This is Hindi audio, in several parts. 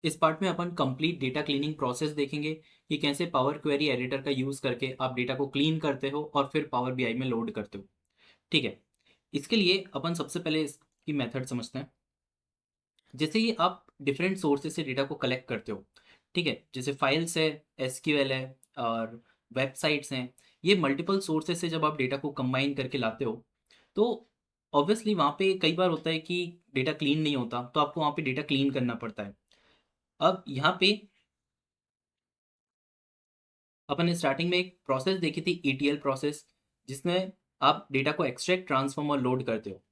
इस पार्ट में अपन कंप्लीट डेटा क्लीनिंग प्रोसेस देखेंगे कि कैसे पावर क्वेरी एडिटर का यूज़ करके आप डेटा को क्लीन करते हो और फिर पावर बीआई में लोड करते हो। ठीक है। इसके लिए अपन सबसे पहले इसकी मेथड समझते हैं। जैसे कि आप डिफरेंट सोर्सेज से डेटा को कलेक्ट करते हो, ठीक है, जैसे फाइल्स है, एसक्यूएल है और वेबसाइट्स हैं। ये मल्टीपल सोर्सेज से जब आप डेटा को कंबाइन करके लाते हो तो ऑब्वियसली वहाँ पे कई बार होता है कि डेटा क्लीन नहीं होता, तो आपको वहाँ पे डेटा क्लीन करना पड़ता है। अब यहाँ पे अपन ने स्टार्टिंग में एक प्रोसेस देखी थी, ईटीएल प्रोसेस, जिसमें आप डेटा को एक्सट्रैक्ट, ट्रांसफॉर्म और लोड करते हो।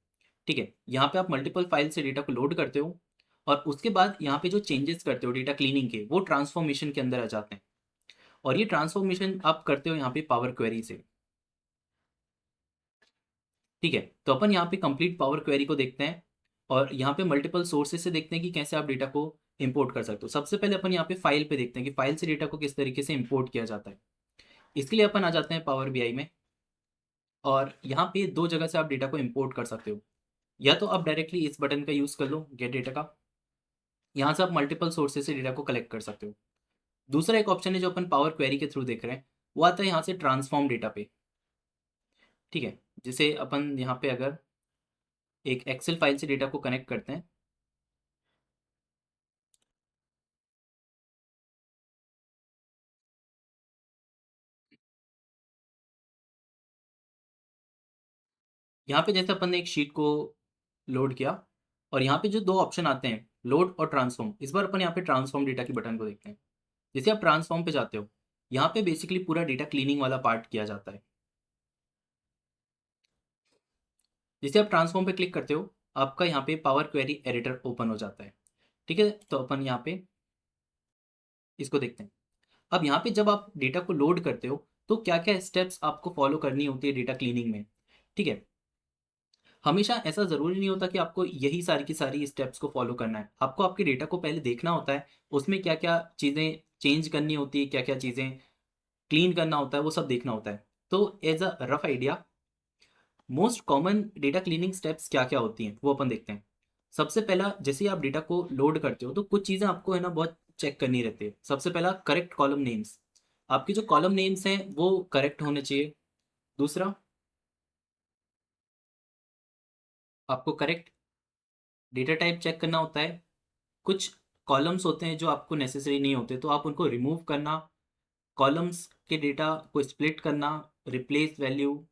ठीक है, यहाँ पे आप मल्टीपल फाइल से डेटा को लोड करते हो और उसके बाद यहाँ पे जो चेंजेस करते हो डेटा क्लीनिंग के, वो ट्रांसफॉर्मेशन के अंदर आ जाते हैं। और ये ट्रांसफॉर्मेशन आप करते हो यहाँ पे पावर क्वेरी से। ठीक है, तो अपन यहाँ पे कंप्लीट पावर क्वेरी को देखते हैं और यहाँ पे मल्टीपल सोर्सेज से देखते हैं कि कैसे आप डेटा को इंपोर्ट कर सकते हो। सबसे पहले अपन यहाँ पे फाइल पे देखते हैं कि फाइल से डेटा को किस तरीके से इंपोर्ट किया जाता है। इसके लिए अपन आ जाते हैं पावर बीआई में और यहाँ पे दो जगह से आप डेटा को इंपोर्ट कर सकते हो। या तो आप डायरेक्टली इस बटन का यूज़ कर लो, गेट डेटा का। यहाँ से आप मल्टीपल सोर्सेज से डेटा को कलेक्ट कर सकते हो। दूसरा एक ऑप्शन है जो अपन पावर क्वेरी के थ्रू देख रहे हैं, वो आता है यहाँ से ट्रांसफॉर्म डेटा पे। ठीक है, जैसे अपन यहाँ पे अगर एक एक्सेल फाइल से डेटा को कनेक्ट करते हैं, यहाँ पे जैसे अपन ने एक शीट को लोड किया और यहाँ पे जो दो ऑप्शन आते हैं, लोड और ट्रांसफॉर्म, इस बार अपन यहाँ पे ट्रांसफॉर्म डेटा की बटन को देखते हैं। जैसे आप ट्रांसफॉर्म पे जाते हो, यहाँ पे बेसिकली पूरा डेटा क्लीनिंग वाला पार्ट किया जाता है। जैसे आप ट्रांसफॉर्म पे क्लिक करते हो, आपका यहाँ पे पावर क्वेरी एडिटर ओपन हो जाता है। ठीक है, तो अपन यहाँ पे इसको देखते हैं। अब यहाँ पे जब आप डेटा को लोड करते हो तो क्या क्या स्टेप्स आपको फॉलो करनी होती है डेटा क्लीनिंग में। ठीक है, हमेशा ऐसा ज़रूरी नहीं होता कि आपको यही सारी की सारी स्टेप्स को फॉलो करना है। आपको आपके डेटा को पहले देखना होता है, उसमें क्या क्या चीज़ें चेंज करनी होती है, क्या क्या चीज़ें क्लीन करना होता है, वो सब देखना होता है। तो as a rough idea, most common data cleaning steps क्या क्या होती हैं वो अपन देखते हैं। सबसे पहला, जैसे ही आप डेटा को लोड करते हो तो कुछ चीज़ें आपको है ना बहुत चेक करनी रहती है। सबसे पहला, करेक्ट कॉलम नेम्स। आपके जो कॉलम नेम्स हैं वो करेक्ट होने चाहिए। दूसरा, आपको करेक्ट डेटा टाइप चेक करना होता है। कुछ कॉलम्स होते हैं जो आपको नेसेसरी नहीं होते, तो आप उनको रिमूव करना, कॉलम्स के डेटा को स्प्लिट करना, रिप्लेस वैल्यू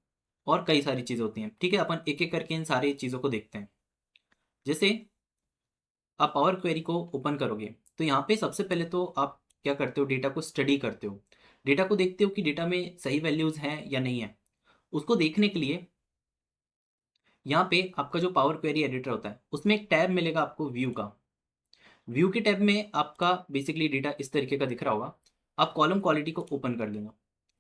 और कई सारी चीज़ें होती हैं। ठीक है, अपन एक एक करके इन सारी चीज़ों को देखते हैं। जैसे आप पावर क्वेरी को ओपन करोगे तो यहाँ पे सबसे पहले तो आप क्या करते हो, डेटा को स्टडी करते हो। डेटा को देखते हो कि डेटा में सही वैल्यूज़ हैं या नहीं है। उसको देखने के लिए यहाँ पे आपका जो पावर क्वेरी एडिटर होता है उसमें एक टैब मिलेगा आपको, व्यू का। व्यू के टैब में आपका बेसिकली डेटा इस तरीके का दिख रहा होगा। आप कॉलम क्वालिटी को ओपन कर लेना।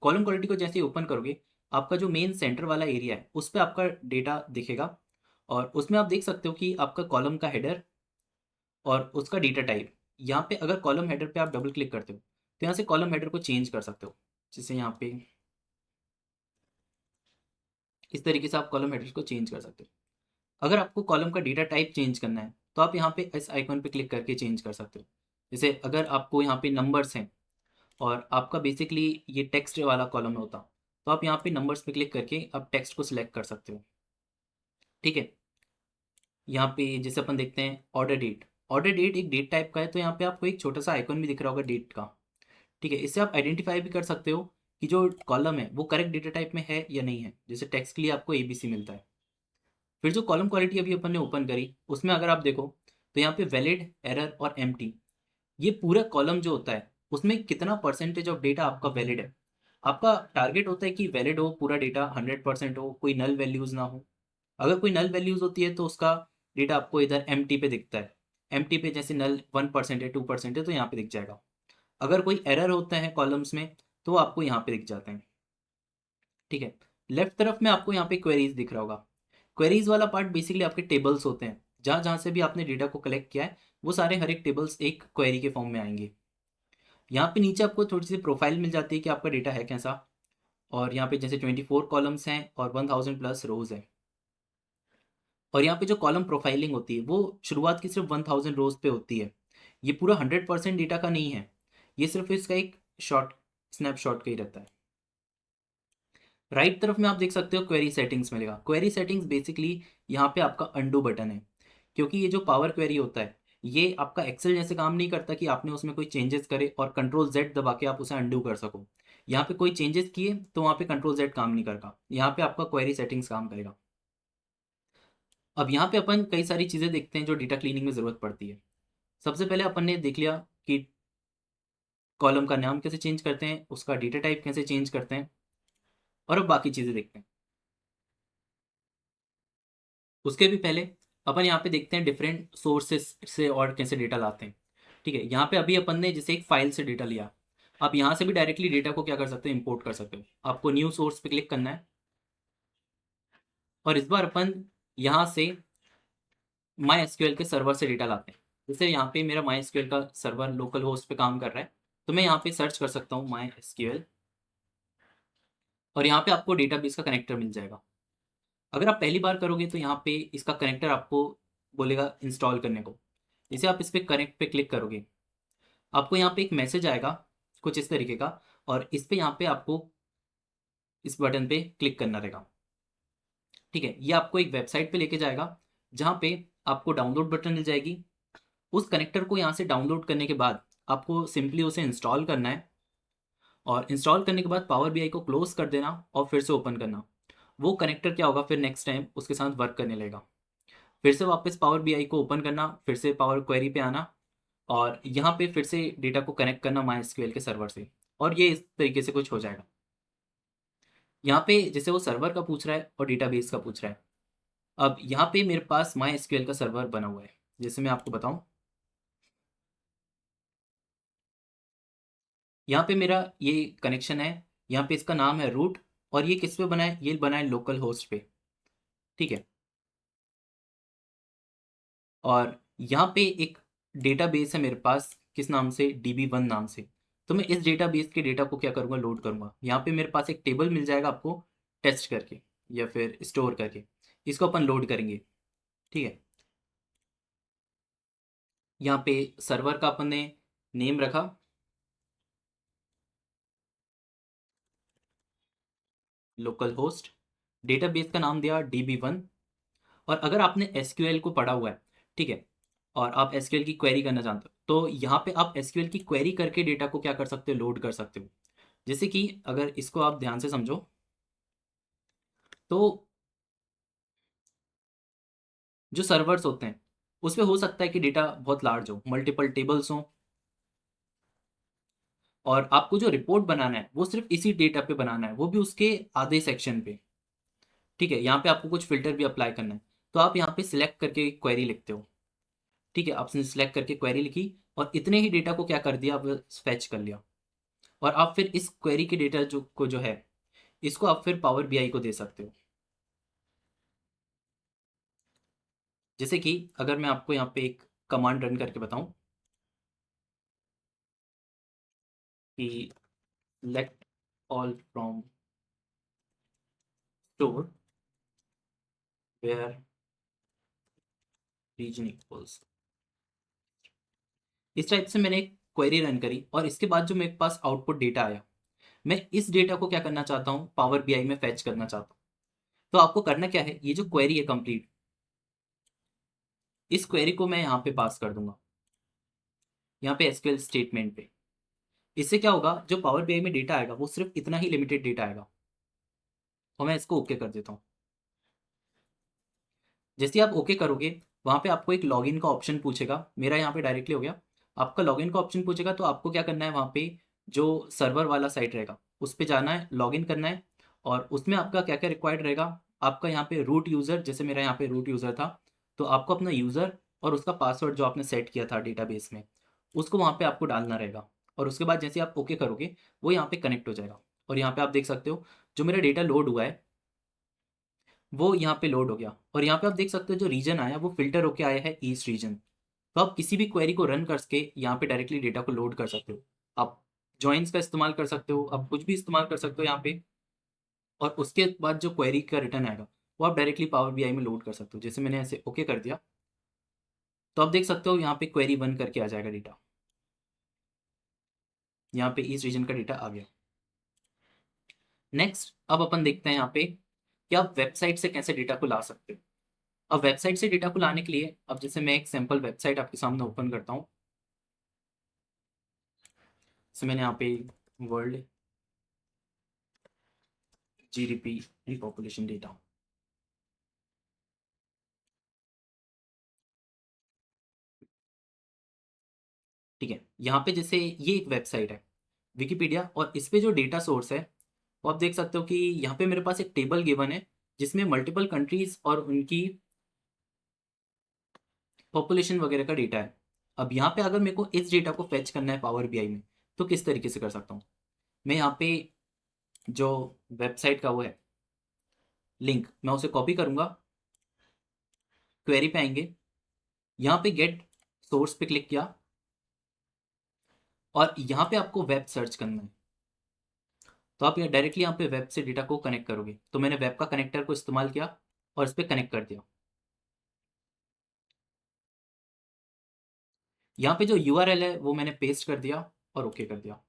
कॉलम क्वालिटी को जैसे ही ओपन करोगे, आपका जो मेन सेंटर वाला एरिया है उस पर आपका डेटा दिखेगा और उसमें आप देख सकते हो कि आपका कॉलम का हेडर और उसका डेटा टाइप। यहाँ पे अगर कॉलम हेडर पे आप डबल क्लिक करते हो तो यहाँ से कॉलम हेडर को चेंज कर सकते हो। जैसे यहाँ पे इस तरीके से आप कॉलम हेडर को चेंज कर सकते हो। अगर आपको कॉलम का डेटा टाइप चेंज करना है तो आप यहाँ पे इस आइकन पे क्लिक करके चेंज कर सकते हो। जैसे अगर आपको यहाँ पे नंबर्स हैं और आपका बेसिकली ये टेक्स्ट वाला कॉलम होता, तो आप यहाँ पे नंबर्स पे क्लिक करके आप टेक्स्ट को सिलेक्ट कर सकते हो। ठीक है, यहाँ पे जैसे अपन देखते हैं ऑर्डर डेट। ऑर्डर डेट एक डेट टाइप का है, तो यहाँ पे आपको एक छोटा सा आइकन भी दिख रहा होगा डेट का। ठीक है, इससे आप आइडेंटिफाई भी कर सकते हो कि जो कॉलम है वो करेक्ट डेटा टाइप में है या नहीं है। जैसे टेक्स्ट के लिए आपको एबीसी मिलता है। फिर जो कॉलम क्वालिटी अभी अपन ने ओपन करी उसमें अगर आप देखो तो यहाँ पे वैलिड, एरर और एम्प्टी, ये पूरा कॉलम जो होता है उसमें कितना परसेंटेज ऑफ डेटा आपका वैलिड है। आपका टारगेट होता है कि वैलिड हो पूरा डेटा, 100% हो, कोई नल वैल्यूज ना हो। अगर कोई नल वैल्यूज होती है तो उसका डेटा आपको इधर एम पे दिखता है। एम पे जैसे नल 1% है, 2% है, तो यहाँ पे दिख जाएगा। अगर कोई एरर होता है कॉलम्स में तो आपको यहाँ पे दिख जाते हैं। ठीक है, लेफ्ट तरफ में आपको यहाँ पे क्वेरीज दिख रहा होगा। क्वेरीज वाला पार्ट बेसिकली आपके टेबल्स होते हैं। जहाँ जहाँ से भी आपने डेटा को कलेक्ट किया है वो सारे हर एक टेबल्स एक क्वेरी के फॉर्म में आएंगे। यहाँ पे नीचे आपको थोड़ी सी प्रोफाइल मिल जाती है कि आपका डेटा है कैसा। और यहाँ पे जैसे 24 कॉलम्स हैं और 1000 प्लस रोज है। और यहाँ पे जो कॉलम प्रोफाइलिंग होती है वो शुरुआत की सिर्फ 1000 रोज पे होती है। ये पूरा 100% डेटा का नहीं है, ये सिर्फ इसका एक शॉर्ट स्नैपशॉट का ही रहता है। राइट तरफ में आप देख सकते हो क्वेरी सेटिंग्स मिलेगा। क्वेरी सेटिंग्स बेसिकली यहाँ पे आपका अंडू बटन है, क्योंकि ये जो पावर क्वेरी होता है ये आपका एक्सेल जैसे काम नहीं करता कि आपने उसमें कोई चेंजेस करे और कंट्रोल जेड दबा के आप उसे अंडू कर सको। यहाँ पे कोई चेंजेस किए तो वहाँ पे कंट्रोल जेड काम नहीं करता, यहाँ पे आपका क्वेरी सेटिंग्स काम करेगा। अब यहाँ पे अपन कई सारी चीज़ें देखते हैं जो डेटा क्लीनिंग में ज़रूरत पड़ती है। सबसे पहले अपन ने देख लिया कि कॉलम का नाम कैसे चेंज करते हैं, उसका डेटा टाइप कैसे चेंज करते हैं, और अब बाकी चीज़ें देखते हैं। उसके भी पहले अपन यहाँ पे देखते हैं डिफरेंट सोर्सेस से और कैसे डेटा लाते हैं। ठीक है, यहाँ पे अभी अपन ने जैसे एक फाइल से डेटा लिया, आप यहाँ से भी डायरेक्टली डेटा को क्या कर सकते हो, इंपोर्ट कर सकते हो। आपको न्यू सोर्स पे क्लिक करना है और इस बार अपन यहाँ से माई एसक्यूएल के सर्वर से डेटा लाते हैं। जैसे यहाँ पे मेरा माई एसक्यूएल का सर्वर लोकल होस्ट पे काम कर रहा है, तो मैं यहाँ पे सर्च कर सकता हूँ माई एसक्यूएल, और यहाँ पे आपको डेटाबेस का कनेक्टर मिल जाएगा। अगर आप पहली बार करोगे तो यहाँ पे इसका कनेक्टर आपको बोलेगा इंस्टॉल करने को। जैसे आप इस पर कनेक्ट पे क्लिक करोगे, आपको यहाँ पे एक मैसेज आएगा कुछ इस तरीके का, और इस पे यहाँ पे आपको इस बटन पे क्लिक करना रहेगा। ठीक है, ये आपको एक वेबसाइट पे लेके जाएगा जहाँ पे आपको डाउनलोड बटन मिल जाएगी। उस कनेक्टर को यहाँ से डाउनलोड करने के बाद आपको सिंपली उसे इंस्टॉल करना है, और इंस्टॉल करने के बाद पावर बीआई को क्लोज कर देना और फिर से ओपन करना। वो कनेक्टर क्या होगा, फिर नेक्स्ट टाइम उसके साथ वर्क करने लगेगा। फिर से वापस पावर बीआई को ओपन करना, फिर से पावर क्वेरी पे आना, और यहाँ पे फिर से डेटा को कनेक्ट करना माई एसक्यूएल के सर्वर से, और ये इस तरीके से कुछ हो जाएगा। यहाँ पे जैसे वो सर्वर का पूछ रहा है और डेटाबेस का पूछ रहा है। अब यहाँ पे मेरे पास माई एसक्यूएल का सर्वर बना हुआ है, जैसे मैं आपको बताऊँ, यहाँ पे मेरा ये कनेक्शन है, यहाँ पे इसका नाम है रूट, और ये किस पे बना है, ये बना है लोकल होस्ट पे। ठीक है, और यहाँ पे एक डेटाबेस है मेरे पास, किस नाम से, DB1 नाम से। तो मैं इस डेटाबेस के डेटा को क्या करूँगा, लोड करूँगा। यहाँ पे मेरे पास एक टेबल मिल जाएगा आपको टेस्ट करके या फिर स्टोर करके, इसको अपन लोड करेंगे। ठीक है, यहाँ पे सर्वर का अपन ने नेम रखा, लोकल होस्ट, डेटाबेस का नाम दिया DB1। और अगर आपने एसक्यूएल को पढ़ा हुआ है, ठीक है, और आप एसक्यूएल की क्वेरी करना जानते हो, तो यहाँ पे आप एसक्यूएल की क्वेरी करके डेटा को क्या कर सकते हो, लोड कर सकते हो। जैसे कि अगर इसको आप ध्यान से समझो, तो जो सर्वर्स होते हैं उसमें हो सकता है कि डेटा बहुत लार्ज हो, मल्टीपल टेबल्स हो, और आपको जो रिपोर्ट बनाना है वो सिर्फ इसी डेटा पे बनाना है, वो भी उसके आधे सेक्शन पे। ठीक है, यहाँ पे आपको कुछ फिल्टर भी अप्लाई करना है, तो आप यहाँ पे सिलेक्ट करके क्वेरी लिखते हो। ठीक है, आपने सिलेक्ट करके क्वेरी लिखी और इतने ही डेटा को क्या कर दिया, आप फैच कर लिया, और आप फिर इस क्वेरी के डेटा जो है इसको आप फिर पावर बीआई को दे सकते हो। जैसे कि अगर मैं आपको यहाँ पे एक कमांड रन करके बताऊं कि let all from store where region equals, इस टाइप से मैंने एक क्वेरी रन करी, और इसके बाद जो मेरे पास आउटपुट डेटा आया, मैं इस डेटा को क्या करना चाहता हूँ, पावर बीआई में फैच करना चाहता हूँ। तो आपको करना क्या है, ये जो क्वेरी है कंप्लीट, इस क्वेरी को मैं यहाँ पे पास कर दूंगा, यहाँ पे एसक्यूएल स्टेटमेंट पे। इससे क्या होगा, जो पावर बीआई में डेटा आएगा वो सिर्फ इतना ही लिमिटेड डेटा आएगा, और मैं इसको ओके कर देता हूँ। जैसे आप ओके करोगे, वहाँ पे आपको एक लॉगिन का ऑप्शन पूछेगा, मेरा यहाँ पे डायरेक्टली हो गया। आपका लॉगिन का ऑप्शन पूछेगा, तो आपको क्या करना है, वहाँ पे जो सर्वर वाला साइट रहेगा उस पे जाना है, लॉगिन करना है, और उसमें आपका क्या क्या रिक्वायर्ड रहेगा, आपका यहाँ पे रूट यूज़र, जैसे मेरा यहाँ पे रूट यूज़र था, तो आपको अपना यूज़र और उसका पासवर्ड जो आपने सेट किया था डेटाबेस में, उसको वहाँ पे आपको डालना रहेगा। और उसके बाद जैसे आप ओके करोगे, वो यहाँ पे कनेक्ट हो जाएगा, और यहाँ पे आप देख सकते हो जो मेरा डेटा लोड हुआ है वो यहाँ पे लोड हो गया, और यहाँ पे आप देख सकते हो जो रीजन आया वो फिल्टर होके आया है ईस्ट रीजन। तो आप किसी भी क्वेरी को रन करके यहाँ पे डायरेक्टली डेटा को लोड कर सकते हो। आप जॉइंस का इस्तेमाल कर सकते हो, आप कुछ भी इस्तेमाल कर सकते हो यहाँ पे, और उसके बाद जो क्वेरी का रिटर्न आएगा वो आप डायरेक्टली पावर बीआई में लोड कर सकते हो। जैसे मैंने ऐसे ओके कर दिया, तो आप देख सकते हो यहाँ पे क्वेरी 1 करके आ जाएगा डेटा, यहाँ पे इस रीजन का डेटा आ गया। नेक्स्ट अब अपन देखते हैं यहाँ पे कि आप वेबसाइट से कैसे डेटा को ला सकते हो। अब वेबसाइट से डेटा को लाने के लिए, अब जैसे मैं एक सैम्पल वेबसाइट आपके सामने ओपन करता हूँ। जैसे मैंने यहाँ पे वर्ल्ड जीडीपी रिपॉपुलेशन डेटा, ठीक है, यहाँ पे जैसे ये एक वेबसाइट है विकिपीडिया, और इस पे जो डेटा सोर्स है वो आप देख सकते हो कि यहाँ पे मेरे पास एक टेबल गिवन है जिसमें मल्टीपल कंट्रीज और उनकी पॉपुलेशन वगैरह का डेटा है। अब यहाँ पे अगर मेरे को इस डेटा को फेच करना है पावर बीआई में, तो किस तरीके से कर सकता हूँ। मैं यहाँ पे जो वेबसाइट का वो है लिंक, मैं उसे कॉपी करूँगा, क्वेरी पे आएंगे, यहाँ पे गेट सोर्स पे क्लिक किया, और यहाँ पे आपको वेब सर्च करना है। तो आप डायरेक्टली यहाँ पे वेब से डेटा को कनेक्ट करोगे। तो मैंने वेब का कनेक्टर को इस्तेमाल किया और इस पर कनेक्ट कर दिया। यहाँ पे जो यूआरएल है वो मैंने पेस्ट कर दिया और ओके कर दिया।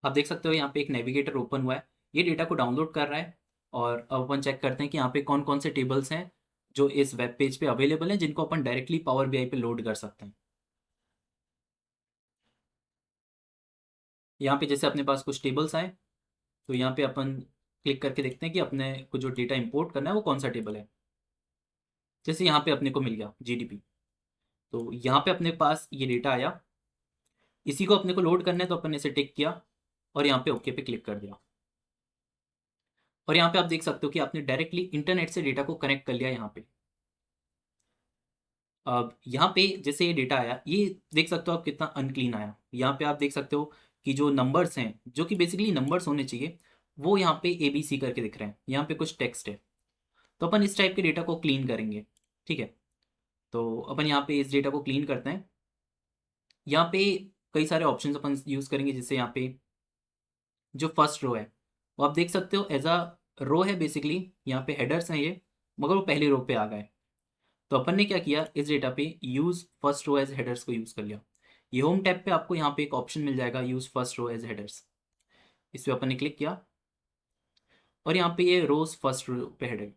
आप देख सकते हो यहाँ पे एक नेविगेटर ओपन हुआ है, ये डेटा को डाउनलोड कर रहा है। और अब अपन चेक करते हैं कि यहाँ पे कौन कौन से टेबल्स हैं जो इस वेब पेज पे अवेलेबल हैं, जिनको अपन डायरेक्टली पावर बीआई पे लोड कर सकते हैं। यहाँ पे जैसे अपने पास कुछ टेबल्स आए, तो यहाँ पे अपन क्लिक करके देखते हैं कि अपने को जो डेटा इंपोर्ट करना है वो कौन सा टेबल है। जैसे यहाँ पे अपने को मिल गया जीडीपी, तो यहाँ पे अपने पास ये डेटा आया, इसी को अपने को लोड करना है, तो अपन ने इसे टिक किया और यहाँ पे ओके पे क्लिक कर दिया। और यहाँ पे आप देख सकते हो कि आपने डायरेक्टली इंटरनेट से डेटा को कनेक्ट कर लिया यहाँ पे। अब यहाँ पे जैसे ये डेटा आया, ये देख सकते हो आप कितना अनक्लीन आया। यहाँ पे आप देख सकते हो कि जो नंबर्स हैं, जो कि बेसिकली नंबर्स होने चाहिए, वो यहाँ पे ABC करके दिख रहे हैं, यहाँ पे कुछ टेक्स्ट है। तो अपन इस टाइप के डेटा को क्लीन करेंगे, ठीक है। तो अपन यहाँ पे इस डेटा को क्लीन करते हैं। यहाँ पे कई सारे ऑप्शंस अपन यूज़ करेंगे, जैसे यहाँ पे जो फर्स्ट रो है वो आप देख सकते हो एज अ रो है बेसिकली, यहाँ पे हेडर्स हैं ये, मगर वो पहली रो पे आ गए। तो अपन ने क्या किया, इस डेटा पे use first row as headers को यूज़ कर लिया। ये होम टैब पे आपको यहाँ पे एक ऑप्शन मिल जाएगा, use first row as headers, इस पर अपन ने क्लिक किया और यहाँ पे ये रोज फर्स्ट रो पे हेडर।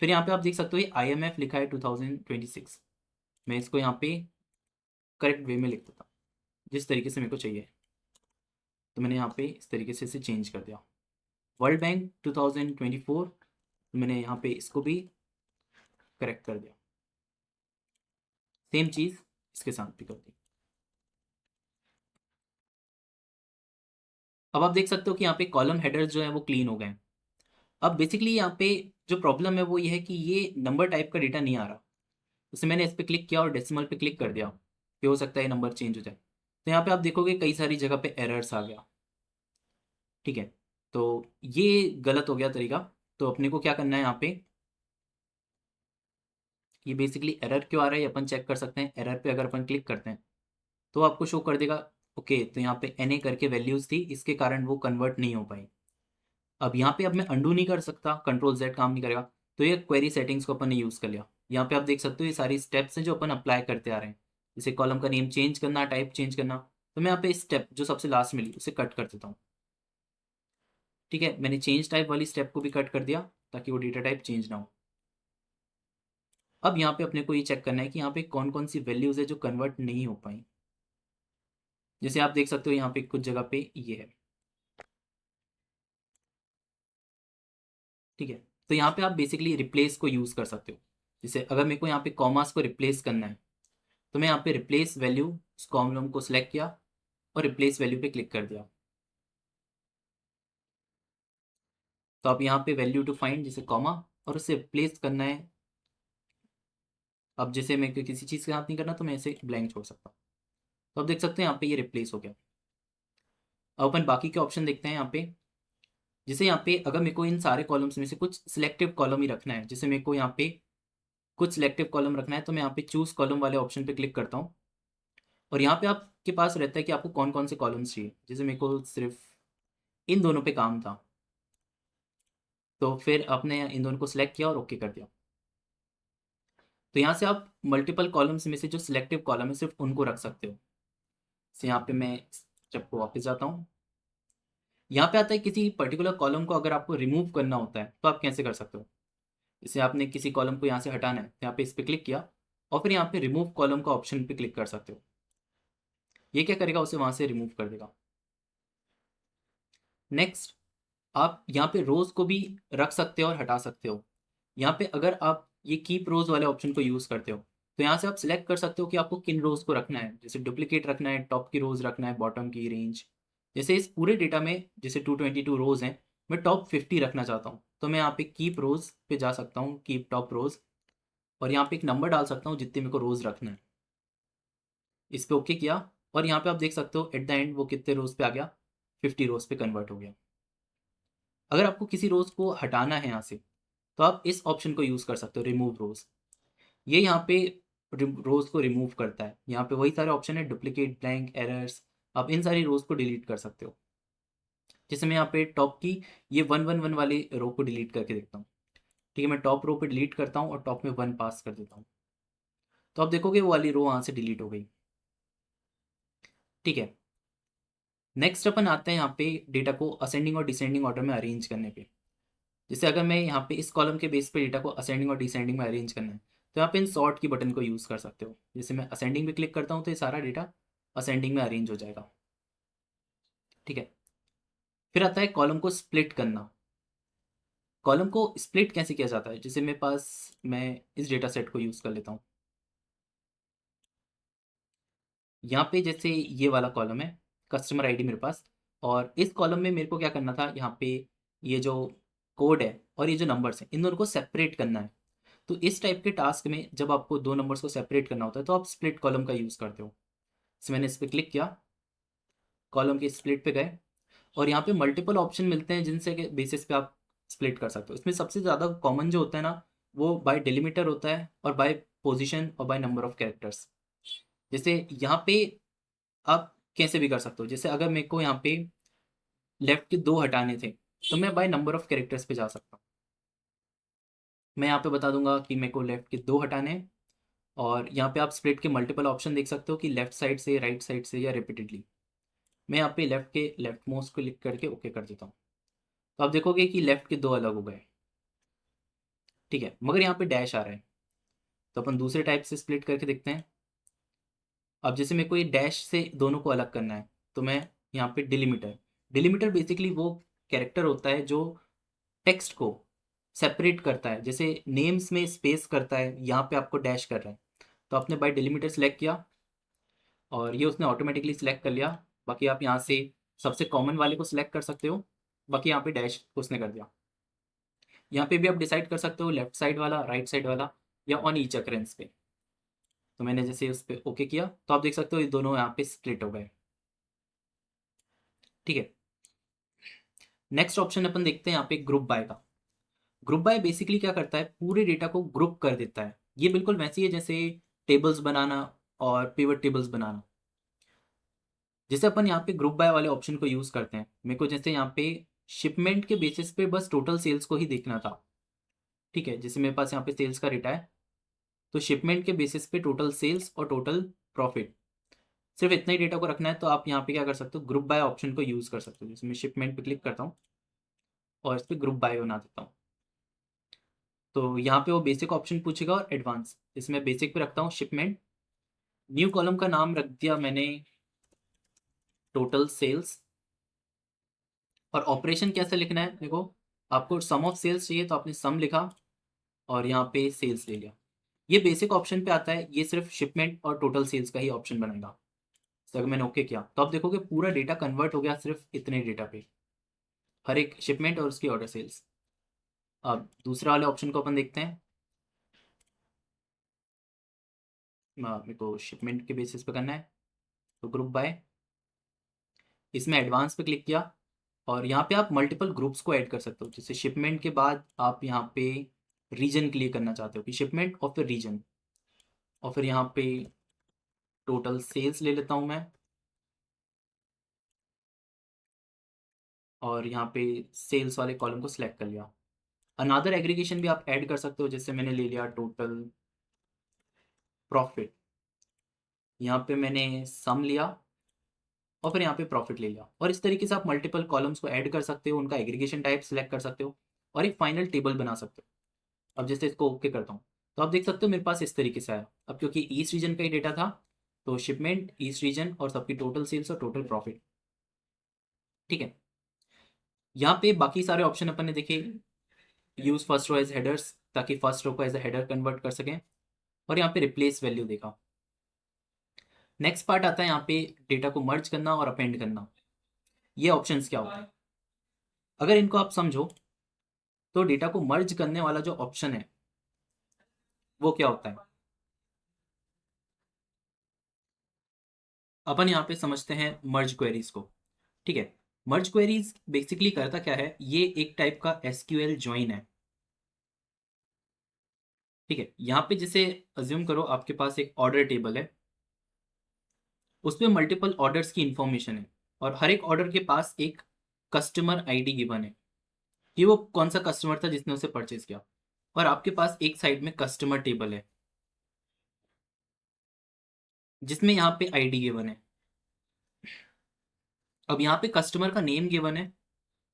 फिर यहाँ पे आप देख सकते हो ये IMF लिखा है 2026। मैं इसको यहाँ पे करेक्ट वे में लिख देता हूँ जिस तरीके से मेरे को चाहिए। तो मैंने यहाँ पे इस तरीके से इसे चेंज कर दिया। वर्ल्ड बैंक 2024, मैंने यहाँ पे इसको भी करेक्ट कर दिया। सेम चीज़ इसके साथ भी कर दी। अब आप देख सकते हो कि यहाँ पे कॉलम हेडर्स जो है वो क्लीन हो गए हैं। अब बेसिकली यहाँ पे जो प्रॉब्लम है वो ये है कि ये नंबर टाइप का डेटा नहीं आ रहा। जैसे मैंने इस पर क्लिक किया और डेसिमल पे क्लिक कर दिया कि हो सकता है नंबर चेंज हो जाए। तो यहाँ पे आप देखोगे कई सारी जगह पे एरर्स आ गया, ठीक है। तो ये गलत हो गया तरीका। तो अपने को क्या करना है, यहाँ पे ये बेसिकली एरर क्यों आ रहा है ये अपन चेक कर सकते हैं। एरर पे अगर अपन क्लिक करते हैं तो आपको शो कर देगा ओके, तो यहाँ पे NA करके वैल्यूज़ थी, इसके कारण वो कन्वर्ट नहीं हो पाई। अब यहाँ पे अब मैं अंडू नहीं कर सकता, Ctrl Z काम नहीं करेगा। तो ये क्वेरी सेटिंग्स को अपन ने यूज़ कर लिया। यहाँ पे आप देख सकते हो ये सारी स्टेप्स हैं जो अपन अप्लाई करते आ रहे हैं, जैसे कॉलम का नेम चेंज करना, टाइप चेंज करना। तो मैं यहाँ पे स्टेप जो सबसे लास्ट मिली उसे कट कर देता हूँ, ठीक है। मैंने चेंज टाइप वाली स्टेप को भी कट कर दिया ताकि वो डेटा टाइप चेंज ना हो। अब यहाँ पे अपने को ये चेक करना है कि यहाँ पे कौन कौन सी वैल्यूज़ है जो कन्वर्ट नहीं हो पाई। जैसे आप देख सकते हो यहाँ पे कुछ जगह पे ये है, ठीक है। तो यहाँ पे आप बेसिकली रिप्लेस को यूज़ कर सकते हो। जैसे अगर मेरे को यहाँ पे कॉमास को रिप्लेस करना है, तो मैं यहाँ पे रिप्लेस वैल्यू उस कॉलम को सिलेक्ट किया और रिप्लेस वैल्यू पे क्लिक कर दिया। तो आप यहाँ पे वैल्यू टू फाइंड जैसे कॉमा, और उसे रिप्लेस करना है। अब जैसे मेरे को किसी चीज़ के साथ नहीं करना तो मैं इसे ब्लैंक छोड़ सकता हूँ। तो आप देख सकते हैं यहाँ पे ये रिप्लेस हो गया। अब अपन बाकी के ऑप्शन देखते हैं यहाँ पे। जैसे यहाँ पे अगर मेरे को इन सारे कॉलम्स में से कुछ सिलेक्टिव कॉलम ही रखना है, जैसे मेरे को यहाँ पे कुछ सिलेक्टिव कॉलम रखना है, तो मैं यहाँ पे चूज कॉलम वाले ऑप्शन पे क्लिक करता हूँ और यहाँ पे आपके पास रहता है कि आपको कौन कौन से कॉलम्स चाहिए। जैसे मेरे को सिर्फ इन दोनों पे काम था, तो फिर आपने इन दोनों को सिलेक्ट किया और ओके कर दिया। तो यहाँ से आप मल्टीपल कॉलम्स में से जो सिलेक्टिव कॉलम है सिर्फ उनको रख सकते हो। तो यहाँ पे मैं स्टेप को वापस जाता हूँ। यहाँ पे आता है किसी पर्टिकुलर कॉलम को अगर आपको रिमूव करना होता है तो आप कैसे कर सकते हो। जैसे आपने किसी कॉलम को यहाँ से हटाना है, तो यहाँ पे इस पर क्लिक किया और फिर यहाँ पे रिमूव कॉलम का ऑप्शन पे क्लिक कर सकते हो। ये क्या करेगा, उसे वहाँ से रिमूव कर देगा। नेक्स्ट, आप यहाँ पे रोज को भी रख सकते हो और हटा सकते हो। यहाँ पे अगर आप ये कीप रोज वाले ऑप्शन को यूज़ करते हो तो यहाँ से आप सिलेक्ट कर सकते हो कि आपको किन रोज को रखना है। जैसे डुप्लीकेट रखना है, टॉप की रोज रखना है, बॉटम की रेंज। जैसे इस पूरे डेटा में जैसे 222 रोज हैं, मैं टॉप 50 रखना चाहता हूँ, तो मैं यहाँ पे कीप रोज पे जा सकता हूँ, कीप टॉप रोज, और यहाँ पे एक नंबर डाल सकता हूँ जितने मेरे को रोज रखना है। इस पे ओके किया और यहाँ पे आप देख सकते हो एट द एंड वो कितने रोज पे आ गया, 50 रोज पे कन्वर्ट हो गया। अगर आपको किसी रोज को हटाना है यहाँ से तो आप इस ऑप्शन को यूज़ कर सकते हो, रिमूव रोज। ये यहाँ पे रोज को रिमूव करता है। यहाँ पे वही सारे ऑप्शन है, डुप्लीकेट, ब्लैंक, एरर्स। आप इन सारी रोज को डिलीट कर सकते हो। जैसे मैं यहाँ पे टॉप की ये 111 वाली रो को डिलीट करके देखता हूँ। ठीक है, मैं टॉप रो पे डिलीट करता हूँ और टॉप में 1 पास कर देता हूँ, तो आप देखोगे वो वाली रो वहाँ से डिलीट हो गई। ठीक है, नेक्स्ट अपन आते हैं यहाँ पे डेटा को असेंडिंग और डिसेंडिंग ऑर्डर में अरेंज करने पे। जैसे अगर मैं यहाँ पे इस कॉलम के बेस पे डेटा को असेंडिंग और डिसेंडिंग में अरेंज करना है, तो यहाँ पे इन सॉर्ट की बटन को यूज़ कर सकते हो। जैसे मैं असेंडिंग पे क्लिक करता हूँ तो ये सारा डेटा असेंडिंग में अरेंज हो जाएगा। ठीक है, फिर आता है कॉलम को स्प्लिट करना। कॉलम को स्प्लिट कैसे किया जाता है, जैसे मेरे पास, मैं इस डेटा सेट को यूज़ कर लेता हूँ। यहाँ पे जैसे ये वाला कॉलम है, कस्टमर आईडी मेरे पास, और इस कॉलम में मेरे को क्या करना था, यहाँ पे ये जो कोड है और ये जो नंबर्स हैं इन दोनों को सेपरेट करना है। तो इस टाइप के टास्क में जब आपको दो नंबर्स को सेपरेट करना होता है तो आप स्प्लिट कॉलम का यूज़ करते हो। तो मैंने इस पर क्लिक किया, कॉलम के स्प्लिट पे गए, और यहाँ पे मल्टीपल ऑप्शन मिलते हैं जिनसे के बेसिस पे आप स्प्लिट कर सकते हो। इसमें सबसे ज़्यादा कॉमन जो होता है ना, वो बाय डेलीमीटर होता है और बाय पोजीशन और बाय नंबर ऑफ कैरेक्टर्स। जैसे यहाँ पे आप कैसे भी कर सकते हो। जैसे अगर मेरे को यहाँ पे लेफ्ट के 2 हटाने थे तो मैं बाय नंबर ऑफ कैरेक्टर्स पे जा सकता हूँ। मैं यहाँ पे बता दूंगा कि मेरे को लेफ्ट के 2 हटाने हैं, और यहाँ पे आप स्प्लिट के मल्टीपल ऑप्शन देख सकते हो कि लेफ्ट साइड से, राइट साइड से, या रिपीटेडली। मैं यहाँ पे लेफ्ट के लेफ्ट मोस्ट को क्लिक करके ओके कर देता हूँ, तो आप देखोगे कि लेफ्ट के 2 अलग हो गए। ठीक है, मगर यहाँ पे डैश आ रहा है, तो अपन दूसरे टाइप से स्प्लिट करके देखते हैं। अब जैसे मेरे को ये डैश से दोनों को अलग करना है, तो मैं यहाँ पे डिलीमीटर, डिलीमीटर बेसिकली वो कैरेक्टर होता है जो टेक्स्ट को सेपरेट करता है। जैसे नेम्स में स्पेस करता है, यहाँ पे आपको डैश कर रहा है, तो आपने बाय डिलीमीटर सेलेक्ट किया और ये उसने ऑटोमेटिकली सिलेक्ट कर लिया। बाकी आप यहाँ से सबसे कॉमन वाले को सिलेक्ट कर सकते हो, बाकी यहाँ पे डैश उसने कर दिया। यहाँ पे भी आप डिसाइड कर सकते हो लेफ्ट साइड वाला, राइट साइड वाला, या ऑन ईच अकरेंस पे। तो मैंने जैसे उस पर ओके किया तो आप देख सकते हो ये दोनों यहाँ पे स्प्लिट हो गए। ठीक है, नेक्स्ट ऑप्शन अपन देखते हैं यहाँ पे ग्रुप बाय का। ग्रुप बाय बेसिकली क्या करता है, पूरे डेटा को ग्रुप कर देता है। ये बिल्कुल वैसी है जैसे टेबल्स बनाना और पिवट टेबल्स बनाना। जैसे अपन यहाँ पे ग्रुप बाय वाले ऑप्शन को यूज़ करते हैं, मेरे को जैसे यहाँ पे शिपमेंट के बेसिस पे बस टोटल सेल्स को ही देखना था। ठीक है, जैसे मेरे पास यहाँ पे सेल्स का डेटा है, तो शिपमेंट के बेसिस पे टोटल सेल्स और टोटल प्रॉफिट, सिर्फ इतना ही डेटा को रखना है। तो आप यहाँ पे क्या कर सकते हो, ग्रुप बाय ऑप्शन को यूज़ कर सकते हो। जैसे मैं शिपमेंट पे क्लिक करता हूँ और इस पर ग्रुप बाय बना देता हूँ, तो यहाँ पे वो बेसिक ऑप्शन पूछेगा और एडवांस। इसमें बेसिक पे रखता हूँ शिपमेंट। न्यू कॉलम का नाम रख दिया मैंने टोटल सेल्स, और ऑपरेशन कैसे लिखना है, देखो आपको सम ऑफ सेल्स चाहिए तो आपने सम लिखा और यहाँ पे सेल्स ले लिया। ये बेसिक ऑप्शन पे आता है, ये सिर्फ शिपमेंट और टोटल सेल्स का ही ऑप्शन बनेगा। तो अगर मैंने ओके किया तो आप देखोगे पूरा डेटा कन्वर्ट हो गया सिर्फ इतने डेटा पे, हर एक शिपमेंट और उसकी ऑर्डर सेल्स। अब दूसरा वाले ऑप्शन को अपन देखते हैं। मेरे को शिपमेंट के बेसिस पे करना है, तो ग्रुप बाय, इसमें एडवांस पे क्लिक किया, और यहाँ पे आप मल्टीपल ग्रुप्स को ऐड कर सकते हो। जैसे शिपमेंट के बाद आप यहाँ पे रीजन के लिए करना चाहते हो कि शिपमेंट और फिर रीजन, और फिर यहाँ पे टोटल सेल्स ले लेता हूँ मैं, और यहाँ पे सेल्स वाले कॉलम को सिलेक्ट कर लिया। अनदर एग्रीगेशन भी आप ऐड कर सकते हो, जैसे मैंने ले लिया टोटल प्रॉफिट, यहाँ पे मैंने सम लिया और फिर यहाँ पे प्रॉफिट ले लिया। और इस तरीके से आप मल्टीपल कॉलम्स को ऐड कर सकते हो, उनका एग्रीगेशन टाइप सेलेक्ट कर सकते हो और एक फाइनल टेबल बना सकते हो। अब जैसे इसको ओके करता हूँ तो आप देख सकते हो मेरे पास इस तरीके से आया। अब क्योंकि ईस्ट रीजन का ही डेटा था तो शिपमेंट ईस्ट रीजन और सबकी टोटल सेल्स और टोटल प्रॉफिट। ठीक है, यहाँ पे बाकी सारे ऑप्शन अपन ने देखे, use first row as headers ताकि फर्स्ट रो को एज अ हेडर कन्वर्ट कर सकें, और यहाँ पे रिप्लेस वैल्यू देखा। नेक्स्ट पार्ट आता है यहाँ पे डेटा को मर्ज करना और अपेंड करना। ये ऑप्शंस क्या होते हैं, अगर इनको आप समझो तो डेटा को मर्ज करने वाला जो ऑप्शन है वो क्या होता है, अपन यहाँ पे समझते हैं मर्ज क्वेरीज को। ठीक है, मर्ज क्वेरीज बेसिकली करता क्या है, ये एक टाइप का एसक्यूएल ज्वाइन है। ठीक है, यहाँ पे जैसे अज्यूम करो आपके पास एक ऑर्डर टेबल है, उसमें मल्टीपल ऑर्डर्स की इंफॉर्मेशन है और हर एक ऑर्डर के पास एक कस्टमर आईडी गिवन है कि वो कौन सा कस्टमर था जिसने उसे परचेज किया, और आपके पास एक साइड में कस्टमर टेबल है जिसमें यहाँ पे आईडी गिवन है। अब यहाँ पे कस्टमर का नेम गिवन है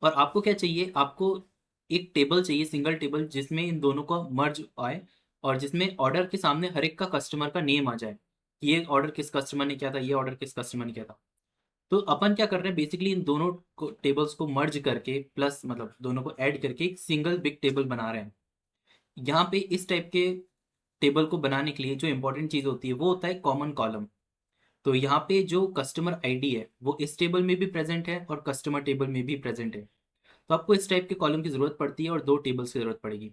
और आपको क्या चाहिए, आपको एक टेबल चाहिए, सिंगल टेबल जिसमें इन दोनों का मर्ज आए और जिसमें ऑर्डर के सामने हर एक का कस्टमर का नेम आ जाए, ये ऑर्डर किस कस्टमर ने किया था, ये ऑर्डर किस कस्टमर ने किया था। तो अपन क्या कर रहे हैं, बेसिकली इन दोनों को टेबल्स को मर्ज करके प्लस मतलब दोनों को ऐड करके एक सिंगल बिग टेबल बना रहे हैं। यहाँ पे इस टाइप के टेबल को बनाने के लिए जो इंपॉर्टेंट चीज़ होती है वो होता है कॉमन कॉलम। तो यहाँ पे जो कस्टमर आईडी है वो इस टेबल में भी प्रेजेंट है और कस्टमर टेबल में भी प्रेजेंट है। तो आपको इस टाइप के कॉलम की ज़रूरत पड़ती है और दो टेबल्स की ज़रूरत पड़ेगी,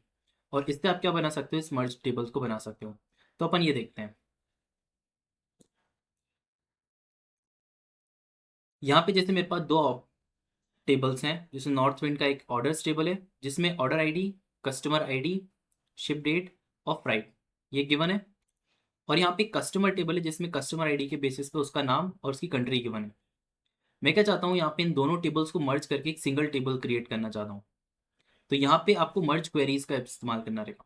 और इससे आप क्या बना सकते हो, इस मर्ज टेबल्स को बना सकते हो। तो अपन ये देखते हैं, यहाँ पे जैसे मेरे पास दो टेबल्स हैं, जिसमें नॉर्थ विंड का एक ऑर्डर्स टेबल है जिसमें order ID, customer ID, ship date और फ्राइट ये गिवन है, और यहाँ पे कस्टमर टेबल है जिसमें कस्टमर आईडी के बेसिस पे उसका नाम और उसकी कंट्री गिवन है। मैं क्या चाहता हूँ, यहाँ पे इन दोनों टेबल्स को मर्ज करके एक सिंगल टेबल क्रिएट करना चाहता हूँ। तो यहाँ पे आपको मर्ज क्वेरीज का इस्तेमाल करना रहेगा।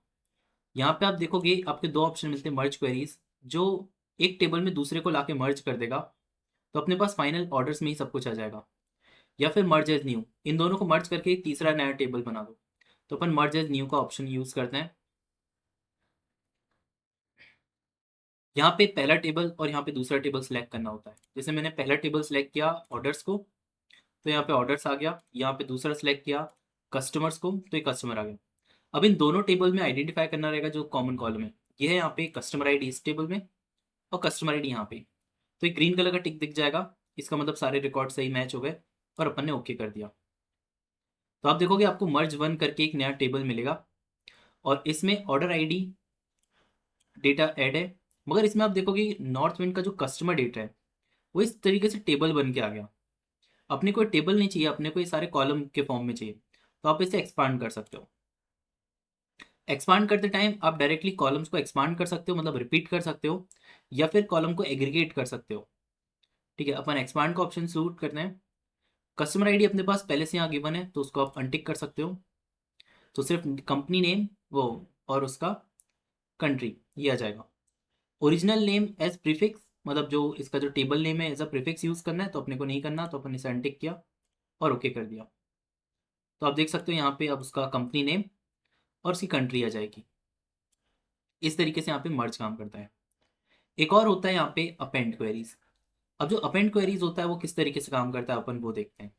यहाँ पे आप देखोगे आपके दो ऑप्शन मिलते हैं मर्ज क्वेरीज, जो एक टेबल में दूसरे को लाके मर्ज कर देगा, तो अपने पास फाइनल ऑर्डर्स में ही सब कुछ आ जाएगा। या फिर मर्ज एज न्यू, इन दोनों को मर्ज करके एक तीसरा नया टेबल बना दो। तो अपन मर्ज एज न्यू का ऑप्शन यूज करते हैं। यहाँ पे पहला टेबल और यहाँ पे दूसरा टेबल सेलेक्ट करना होता है। जैसे मैंने पहला टेबल सेलेक्ट किया ऑर्डर्स को, तो यहाँ पे ऑर्डर्स आ गया, यहाँ पे दूसरा सेलेक्ट किया कस्टमर्स को, तो ये कस्टमर आ गया। अब इन दोनों टेबल में आइडेंटिफाई करना रहेगा जो कॉमन कॉलम है, ये है यहाँ पे कस्टमर आईडी इस टेबल में और कस्टमर आईडी यहाँ पे। तो एक ग्रीन कलर का टिक दिख जाएगा, इसका मतलब सारे रिकॉर्ड सही मैच हो गए और अपन ने ओके कर दिया। तो आप देखोगे आपको मर्ज वन करके एक नया टेबल मिलेगा और इसमें ऑर्डर आईडी डेटा ऐड है, मगर इसमें आप देखोगे नॉर्थ विंड का जो कस्टमर डेटा है वो इस तरीके से टेबल बन के आ गया। अपने को टेबल नहीं चाहिए, अपने को ये सारे कॉलम के फॉर्म में चाहिए, तो आप इसे एक्सपांड कर सकते हो। एक्सपांड करते टाइम आप डायरेक्टली कॉलम्स को एक्सपांड कर सकते हो, मतलब रिपीट कर सकते हो, या फिर कॉलम को एग्रीगेट कर सकते हो। ठीक है, अपन एक्सपांड का ऑप्शन सूट करते हैं। कस्टमर आईडी अपने पास पहले से यहाँ गिवन है तो उसको आप अनटिक कर सकते हो, तो सिर्फ कंपनी नेम वो और उसका कंट्री ये आ जाएगा। ओरिजिनल नेम एज प्रीफिक्स, मतलब जो इसका जो टेबल नेम है एज अ प्रीफिक्स यूज़ करना है, तो अपने को नहीं करना, तो अपन इसे अनटिक किया और ओके कर दिया। तो आप देख सकते हो यहाँ पे अब उसका कंपनी नेम और उसकी कंट्री आ जाएगी। इस तरीके से यहाँ पे मर्ज काम करता है। एक और होता है यहाँ पे अपेंड क्वेरीज। अब जो अपेंड क्वेरीज होता है वो किस तरीके से काम करता है अपन वो देखते हैं।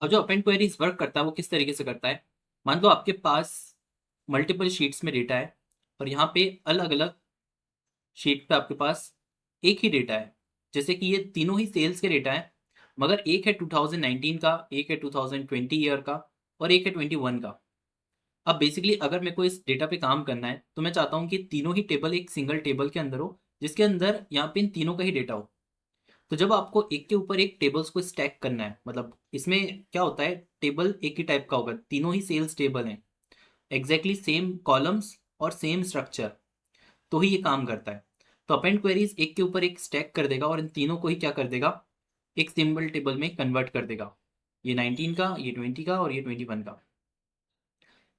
अब जो अपेंड क्वेरीज वर्क करता है वो किस तरीके से करता है, मान लो आपके पास मल्टीपल शीट्स में डेटा है और यहाँ पे अलग अलग शीट पे आपके पास एक ही डेटा है, जैसे कि ये तीनों ही सेल्स के डेटा है, मगर एक है 2019 का, एक है 2020 ईयर का और एक है 21 का। अब बेसिकली अगर मेरे को इस डेटा पे काम करना है तो मैं चाहता हूँ कि तीनों ही टेबल एक सिंगल टेबल के अंदर हो, जिसके अंदर यहाँ पे इन तीनों का ही डेटा हो। तो जब आपको एक के ऊपर एक टेबल्स को स्टैक करना है, मतलब इसमें क्या होता है, टेबल एक ही टाइप का होगा, तीनों ही सेल्स टेबल हैं, एग्जैक्टली सेम कॉलम्स और सेम स्ट्रक्चर, तो ही ये काम करता है। तो अपेंड क्वेरीज एक के ऊपर एक स्टैक कर देगा और इन तीनों को ही क्या कर देगा, एक सिंबल टेबल में कन्वर्ट कर देगा। ये 19 का, ये 20 का और ये 21 का।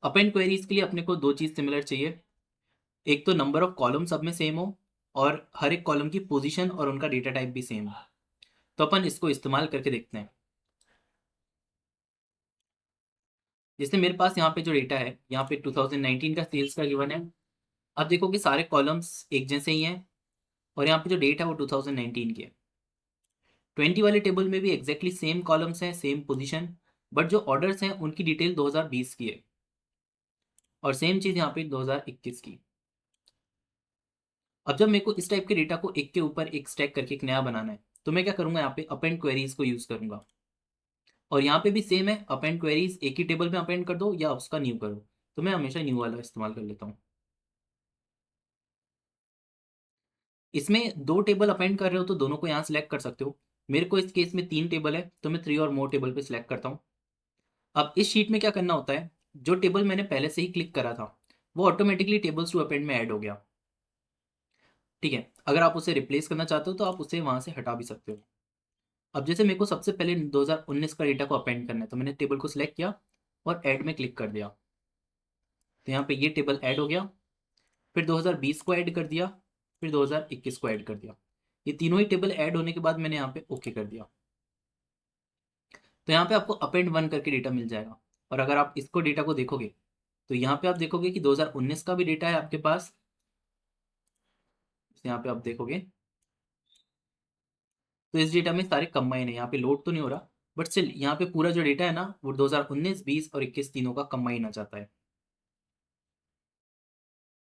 अपेंड क्वेरीज के लिए अपने को दो चीज़ सिमिलर चाहिए, एक तो नंबर ऑफ कॉलम सब में सेम हो और हर एक कॉलम की पोजीशन और उनका डेटा टाइप भी सेम हो। तो अपन इसको इस्तेमाल करके देखते हैं। जैसे मेरे पास यहाँ पे जो डेटा है, यहाँ पे 2019 का सेल्स का गिवन है। अब देखो कि सारे कॉलम्स एक जैसे ही हैं और यहाँ पे जो डेट है वो 2019 की है। 20 वाले टेबल में भी एग्जैक्टली सेम कॉलम्स हैं, सेम पोजीशन, बट जो ऑर्डर्स हैं उनकी डिटेल 2020 की है और सेम चीज़ यहाँ पे 2021 की। अब जब मेरे को इस टाइप के डेटा को एक के ऊपर एक स्टैक करके एक नया बनाना है, तो मैं क्या करूँगा, यहाँ पे अपेंड क्वेरीज को यूज़ करूँगा। और यहाँ पे भी सेम है, अपेंड क्वेरीज एक ही टेबल में अपेंड कर दो या उसका न्यू करो। तो मैं हमेशा न्यू वाला इस्तेमाल कर लेता हूँ। इसमें दो टेबल अपेंड कर रहे हो तो दोनों को यहाँ सेलेक्ट कर सकते हो। मेरे को इस केस में 3 टेबल है तो मैं 3 और मोर टेबल पे सिलेक्ट करता हूँ। अब इस शीट में क्या करना होता है, जो टेबल मैंने पहले से ही क्लिक करा था वो ऑटोमेटिकली टेबल्स टू अपेंड में ऐड हो गया। ठीक है, अगर आप उसे रिप्लेस करना चाहते हो तो आप उसे वहाँ से हटा भी सकते हो। अब जैसे मेरे को सबसे पहले 2019 का डेटा को अपेंड करना है, तो मैंने टेबल को सिलेक्ट किया और ऐड में क्लिक कर दिया। तो यहाँ पे ये टेबल ऐड हो गया। फिर 2020 को ऐड कर दिया, फिर 2021 को ऐड कर दिया। ये तीनों ही टेबल ऐड होने के बाद मैंने यहाँ पे ओके कर दिया। तो यहाँ पे आपको अपेंड 1 करके डेटा मिल जाएगा। और अगर आप इसको डेटा को देखोगे तो यहाँ पे आप देखोगे कि 2019 का भी डेटा है आपके पास। यहाँ पे आप देखोगे तो इस डेटा में सारे कंबाइन है, यहाँ पे लोड तो नहीं हो रहा, बट स्टिल यहाँ पे पूरा जो डेटा है ना वो 2019, 20 और 21 तीनों का कंबाइन आ जाता है।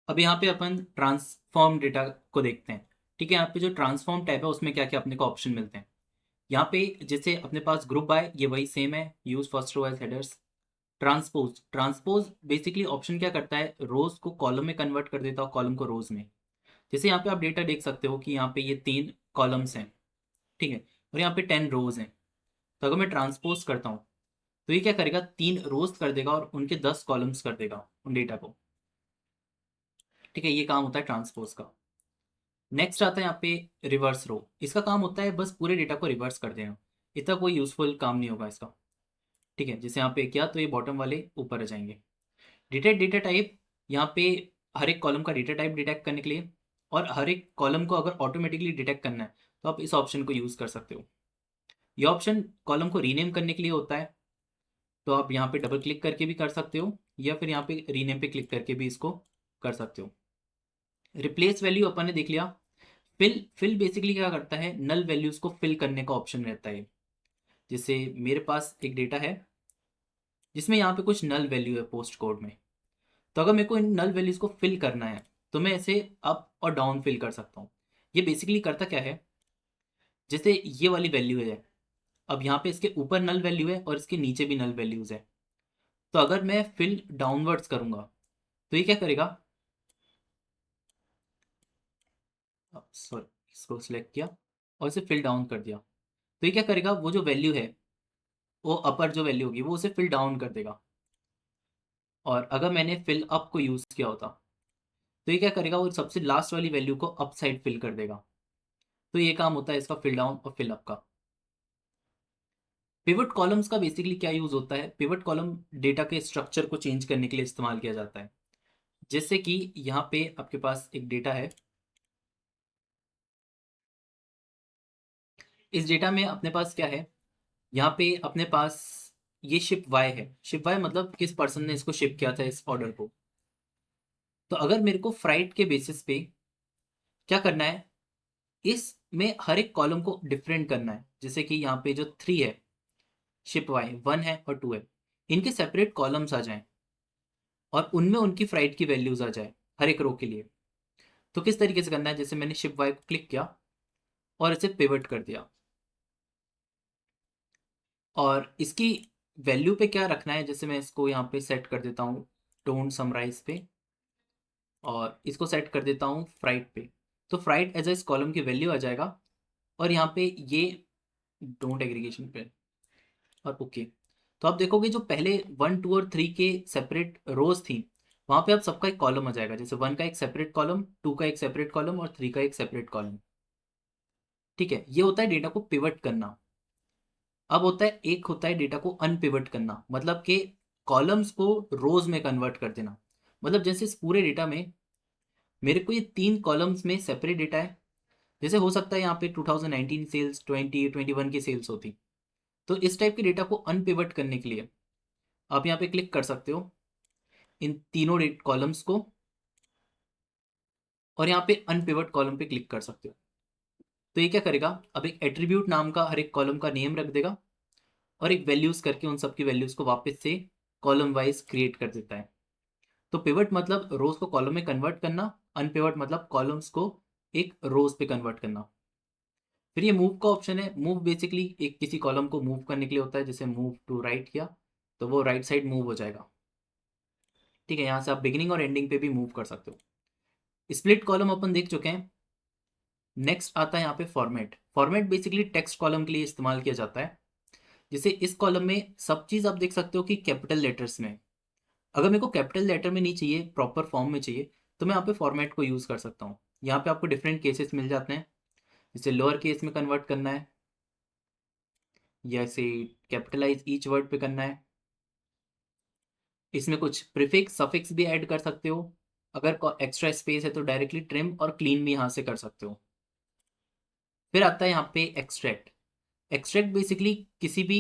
अब यहाँ पे अपन ट्रांसफॉर्म डेटा को देखते हैं। ठीक है, यहाँ पे जो ट्रांसफॉर्म टैब है उसमें क्या क्या अपने को ऑप्शन मिलते हैं। यहाँ पे जैसे अपने पास ग्रुप बाय, ये वही सेम है, use first row as headers. Transpose, transpose basically option क्या करता है, रोज को कॉलम में कन्वर्ट कर देता है, कॉलम को रोज में। जैसे यहाँ पे आप डेटा देख सकते हो कि यहाँ पे ये 3 कॉलम्स हैं, ठीक है, और यहाँ पे 10 रोज हैं। तो अगर मैं ट्रांसपोज करता हूँ तो ये क्या करेगा, 3 रोज कर देगा और उनके 10 कॉलम्स कर देगा उन डेटा को। ठीक है, ये काम होता है ट्रांसपोज का। नेक्स्ट आता है यहाँ पे रिवर्स रो। इसका काम होता है बस पूरे डेटा को रिवर्स कर देना, इतना कोई यूजफुल काम नहीं होगा इसका। ठीक है, जैसे यहाँ पे किया तो ये बॉटम वाले ऊपर आ जाएंगे। डिटेक्ट डेटा टाइप, यहाँ पे हर एक कॉलम का डेटा टाइप डिटेक्ट करने के लिए, और हर एक कॉलम को अगर ऑटोमेटिकली डिटेक्ट करना है तो आप इस ऑप्शन को यूज़ कर सकते हो। ये ऑप्शन कॉलम को रीनेम करने के लिए होता है, तो आप यहाँ पे डबल क्लिक करके भी कर सकते हो या फिर यहाँ पे रीनेम पे क्लिक करके भी इसको कर सकते हो। रिप्लेस वैल्यू अपन ने देख लिया। फिल, फिल बेसिकली क्या करता है, नल वैल्यूज को फिल करने का ऑप्शन रहता है। जैसे मेरे पास एक डेटा है जिसमें यहाँ पे कुछ नल वैल्यू है पोस्ट कोड में, तो अगर मेरे को इन नल वैल्यूज को फिल करना है तो मैं इसे अप और डाउन फिल कर सकता हूँ। ये बेसिकली करता क्या है, जैसे ये वाली वैल्यू है, अब यहाँ पे इसके ऊपर नल वैल्यू है और इसके नीचे भी नल वैल्यूज है। तो अगर मैं फिल डाउनवर्ड्स करूंगा तो ये क्या करेगा, सॉरी, इसको सिलेक्ट किया और इसे फिल डाउन कर दिया, तो ये क्या करेगा, वो जो वैल्यू है, वो अपर जो वैल्यू होगी वो उसे फिल डाउन कर देगा। और अगर मैंने फिल अप को यूज़ किया होता तो ये क्या करेगा, वो सबसे लास्ट वाली वैल्यू को अप साइड फिल कर देगा। तो ये काम होता है इसका फिल डाउन और फिल अप का। पिवट कॉलम्स का बेसिकली क्या यूज़ होता है, पिवट कॉलम डेटा के स्ट्रक्चर को चेंज करने के लिए इस्तेमाल किया जाता है। जैसे कि यहाँ पे आपके पास एक डेटा है, इस डेटा में अपने पास क्या है, यहाँ पे अपने पास ये शिप वाई है। शिप वाई मतलब किस पर्सन ने इसको शिप किया था इस ऑर्डर को। तो अगर मेरे को फ्राइट के बेसिस पे क्या करना है, इसमें हर एक कॉलम को डिफरेंट करना है। जैसे कि यहाँ पे जो 3 है, शिप वाई 1 है और 2 है, इनके सेपरेट कॉलम्स आ जाएं और उनमें उनकी फ्राइट की वैल्यूज आ जाए हर एक रो के लिए। तो किस तरीके से करना है, जैसे मैंने शिप वाई को क्लिक किया और इसे पिवट कर दिया, और इसकी वैल्यू पे क्या रखना है, जैसे मैं इसको यहाँ पे सेट कर देता हूँ टोन समराइज पे, और इसको सेट कर देता हूँ फ्राइट पे। तो फ्राइट एज इस कॉलम की वैल्यू आ जाएगा और यहाँ पे ये डोंट एग्रीगेशन पे और ओके। तो आप देखोगे जो पहले 1, 2 और 3 के सेपरेट रोज थी वहाँ पे आप सबका एक कॉलम आ जाएगा, जैसे 1 का एक सेपरेट कॉलम, 2 का एक सेपरेट कॉलम और 3 का एक सेपरेट कॉलम। ठीक है, ये होता है डेटा को पिवट करना। अब होता है, एक होता है डेटा को अनपिवट करना, मतलब कि कॉलम्स को रोज में कन्वर्ट कर देना। मतलब जैसे इस पूरे डेटा में मेरे को ये 3 कॉलम्स में सेपरेट डेटा है। जैसे हो सकता है यहाँ पे 2019 सेल्स, 2021 की सेल्स होती। तो इस टाइप के डेटा को अनपिवट करने के लिए आप यहाँ पे क्लिक कर सकते हो इन तीनों कॉलम्स को, और यहाँ पे अनपिवट कॉलम पे क्लिक कर सकते हो। तो ये क्या करेगा, अब एक एट्रीब्यूट नाम का हर एक कॉलम का नेम रख देगा, और एक वैल्यूज करके उन सबकी वैल्यूज को वापस से कॉलम वाइज क्रिएट कर देता है। तो पिवट मतलब रोज को कॉलम में कन्वर्ट करना, अनपिवट मतलब कॉलम्स को एक रोज पे कन्वर्ट करना। फिर ये मूव का ऑप्शन है। मूव बेसिकली एक किसी कॉलम को मूव करने के लिए होता है, जैसे मूव टू राइट किया तो वो राइट साइड मूव हो जाएगा। ठीक है, यहाँ से आप बिगिनिंग और एंडिंग पे भी मूव कर सकते हो। स्प्लिट कॉलम अपन देख चुके हैं। नेक्स्ट आता है यहाँ पे format. Format basically text column के लिए इस्तेमाल किया जाता है। जैसे इस कॉलम में सब चीज़ आप देख सकते हो कि कैपिटल लेटर्स में। अगर मेरे को कैपिटल लेटर में नहीं चाहिए, प्रॉपर फॉर्म में चाहिए, तो मैं यहाँ पे फॉर्मेट को यूज़ कर सकता हूँ। यहाँ पे आपको डिफरेंट केसेस मिल जाते हैं, जैसे लोअर केस में कन्वर्ट करना है, या ऐसे कैपिटलाइज ईच वर्ड पे करना है। इसमें कुछ प्रीफिक्स सफिक्स भी ऐड कर सकते हो। अगर एक्स्ट्रा स्पेस है तो डायरेक्टली ट्रिम और क्लीन भी यहाँ से कर सकते हो। फिर आता है यहाँ पे एक्सट्रैक्ट। एक्सट्रैक्ट बेसिकली किसी भी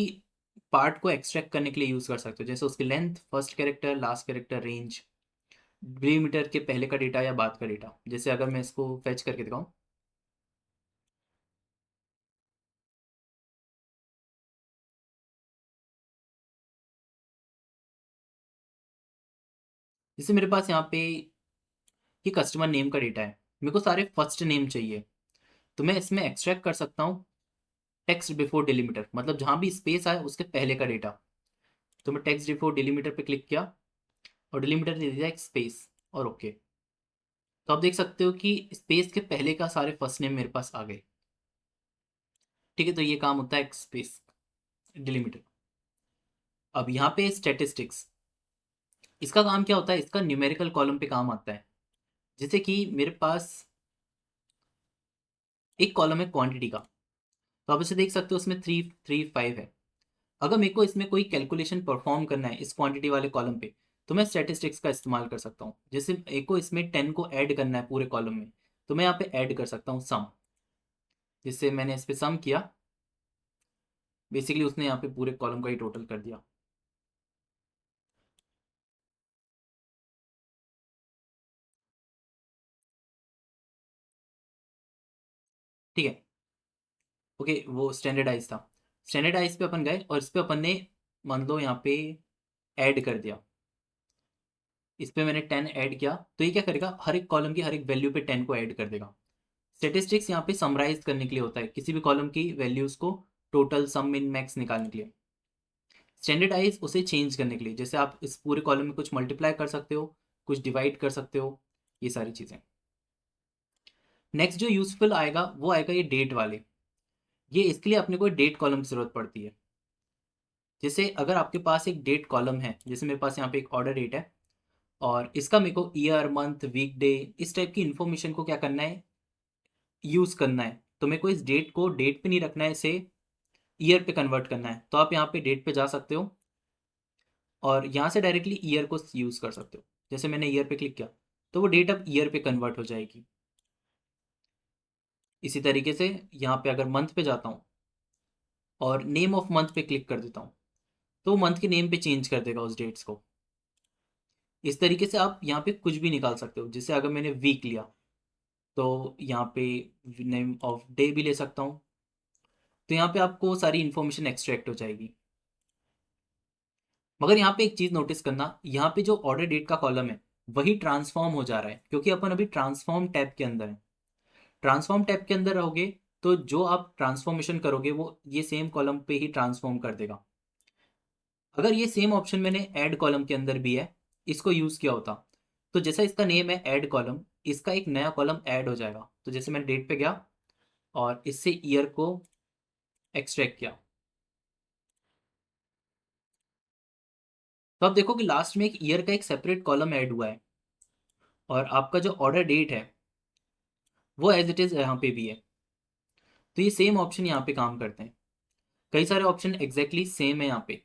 पार्ट को एक्सट्रैक्ट करने के लिए यूज़ कर सकते हो, जैसे उसकी length, first character, last character, range, delimiter के पहले का डेटा या बाद का डेटा। जैसे अगर मैं इसको फेच करके दिखाऊं, जैसे मेरे पास यहाँ पे ये कस्टमर नेम का डेटा है, मेरे को सारे फर्स्ट नेम चाहिए, तो मैं इसमें एक्सट्रैक्ट कर सकता हूँ टेक्स्ट बिफोर डिलीमीटर, मतलब जहाँ भी स्पेस आए उसके पहले का डेटा। तो मैं टेक्स्ट बिफोर डिलीमीटर पे क्लिक किया और डिलीमीटर दे दिया एक स्पेस और ओके। तो आप देख सकते हो कि स्पेस के पहले का सारे फर्स्ट नेम मेरे पास आ गए। ठीक है, तो ये काम होता है स्पेस डिलीमीटर। अब यहाँ पे स्टैटिस्टिक्स, इसका काम क्या होता है, इसका न्यूमेरिकल कॉलम पे काम आता है। जैसे कि मेरे पास एक कॉलम है क्वांटिटी का, तो आप इसे देख सकते हो, उसमें 335 है। अगर मेरे को इसमें कोई कैलकुलेशन परफॉर्म करना है इस क्वांटिटी वाले कॉलम पे, तो मैं स्टैटिस्टिक्स का इस्तेमाल कर सकता हूँ। जैसे एक को इसमें 10 को ऐड करना है पूरे कॉलम में, तो मैं यहाँ पे ऐड कर सकता हूँ सम। जिससे मैंने इस पे सम किया, बेसिकली उसने यहाँ पे पूरे कॉलम का ही टोटल कर दिया। ठीक है, ओके, वो स्टैंडर्डाइज था। स्टैंडर्डाइज पे अपन गए और इस पे अपन ने मान लो यहाँ पे ऐड कर दिया। इस पे मैंने 10 ऐड किया, तो ये क्या करेगा, हर एक कॉलम की हर एक वैल्यू पे 10 को ऐड कर देगा। स्टेटिस्टिक्स यहाँ पे समराइज करने के लिए होता है, किसी भी कॉलम की वैल्यूज को टोटल, सम, मिन, मैक्स निकालने के लिए। स्टैंडर्डाइज उसे चेंज करने के लिए, जैसे आप इस पूरे कॉलम में कुछ मल्टीप्लाई कर सकते हो, कुछ डिवाइड कर सकते हो, ये सारी चीज़ें। नेक्स्ट जो यूजफुल आएगा वो आएगा ये डेट वाले। ये इसके लिए अपने को डेट कॉलम की जरूरत पड़ती है। जैसे अगर आपके पास एक डेट कॉलम है, जैसे मेरे पास यहाँ पे एक ऑर्डर डेट है, और इसका मेरे को ईयर, मंथ, वीक, डे, इस टाइप की इंफॉर्मेशन को क्या करना है, यूज करना है। तो मेरे को इस डेट को डेट पे नहीं रखना है, इसे ईयर पे कन्वर्ट करना है। तो आप यहाँ पे डेट पे जा सकते हो और यहाँ से डायरेक्टली ईयर को यूज कर सकते हो। जैसे मैंने ईयर पे क्लिक किया तो वो डेट अब ईयर पे कन्वर्ट हो जाएगी। इसी तरीके से यहाँ पे अगर मंथ पे जाता हूँ और नेम ऑफ मंथ पे क्लिक कर देता हूँ, तो मंथ के नेम पे चेंज कर देगा उस डेट्स को। इस तरीके से आप यहाँ पे कुछ भी निकाल सकते हो। जैसे अगर मैंने वीक लिया तो यहाँ पे नेम ऑफ डे भी ले सकता हूँ। तो यहाँ पे आपको सारी इन्फॉर्मेशन एक्सट्रैक्ट हो जाएगी। मगर यहाँ पे एक चीज नोटिस करना, यहाँ पे जो ऑर्डर डेट का कॉलम है वही ट्रांसफॉर्म हो जा रहा है, क्योंकि अपन अभी ट्रांसफॉर्म टैब के अंदर है। ट्रांसफॉर्म टैब के अंदर रहोगे तो जो आप ट्रांसफॉर्मेशन करोगे वो ये सेम कॉलम पे ही ट्रांसफॉर्म कर देगा। अगर ये सेम ऑप्शन मैंने ऐड कॉलम के अंदर भी है, इसको यूज किया होता, तो जैसा इसका नेम है ऐड कॉलम, इसका एक नया कॉलम ऐड हो जाएगा। तो जैसे मैं डेट पे गया और इससे ईयर को एक्सट्रैक्ट किया, तो आप देखो कि लास्ट में एक ईयर का एक सेपरेट कॉलम ऐड हुआ है। और आपका जो ऑर्डर डेट है वो एज इट इज़ यहाँ पे भी है। तो ये सेम ऑप्शन यहाँ पे काम करते हैं। कई सारे ऑप्शन एग्जैक्टली सेम है यहाँ पे।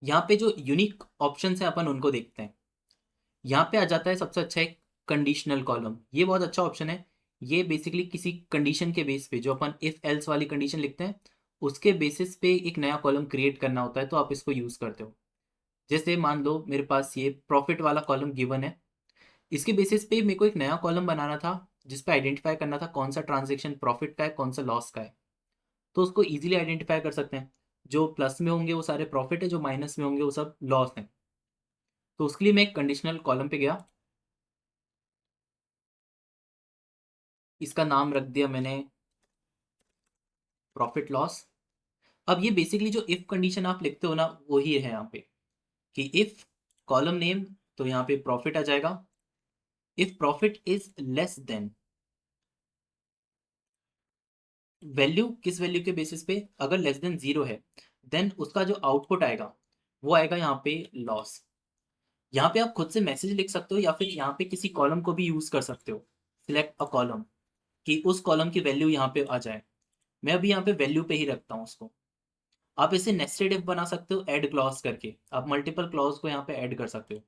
यहाँ पे जो यूनिक ऑप्शन है अपन उनको देखते हैं। यहाँ पे आ जाता है सबसे अच्छा एक कंडीशनल कॉलम। ये बहुत अच्छा ऑप्शन है। ये बेसिकली किसी कंडीशन के बेस पे जो अपन इफ एल्स वाली कंडीशन लिखते हैं उसके बेसिस पे एक नया कॉलम क्रिएट करना होता है, तो आप इसको यूज़ करते हो। जैसे मान लो मेरे पास ये प्रॉफिट वाला कॉलम गिवन है, इसके बेसिस पे मेरे को एक नया कॉलम बनाना था जिस पे आइडेंटिफाई करना था कौन सा ट्रांजेक्शन प्रॉफिट का है कौन सा लॉस का है। तो उसको इजीली आइडेंटिफाई कर सकते हैं। जो प्लस में होंगे वो सारे प्रॉफिट है, जो माइनस में होंगे वो सब लॉस है। तो उसके लिए मैं एक कंडीशनल कॉलम पे गया, इसका नाम रख दिया मैंने प्रॉफिट लॉस। अब ये बेसिकली जो इफ कंडीशन आप लिखते हो ना वही है यहाँ पे, कि इफ कॉलम नेम, तो यहाँ पे प्रॉफिट आ जाएगा। If profit is less than value, किस वैल्यू के बेसिस पे, अगर लेस देन जीरो है देन उसका जो आउटपुट आएगा वो आएगा यहाँ पे लॉस। यहाँ पे आप खुद से मैसेज लिख सकते हो या फिर यहाँ पे किसी कॉलम को भी यूज कर सकते हो, सिलेक्ट अ कॉलम, कि उस कॉलम की वैल्यू यहाँ पे आ जाए। मैं अभी यहाँ पे वैल्यू पे ही रखता हूँ उसको। आप इसे नेस्टेड इफ बना सकते हो ऐड क्लॉज करके, आप मल्टीपल क्लॉज को यहाँ पे ऐड कर सकते हो।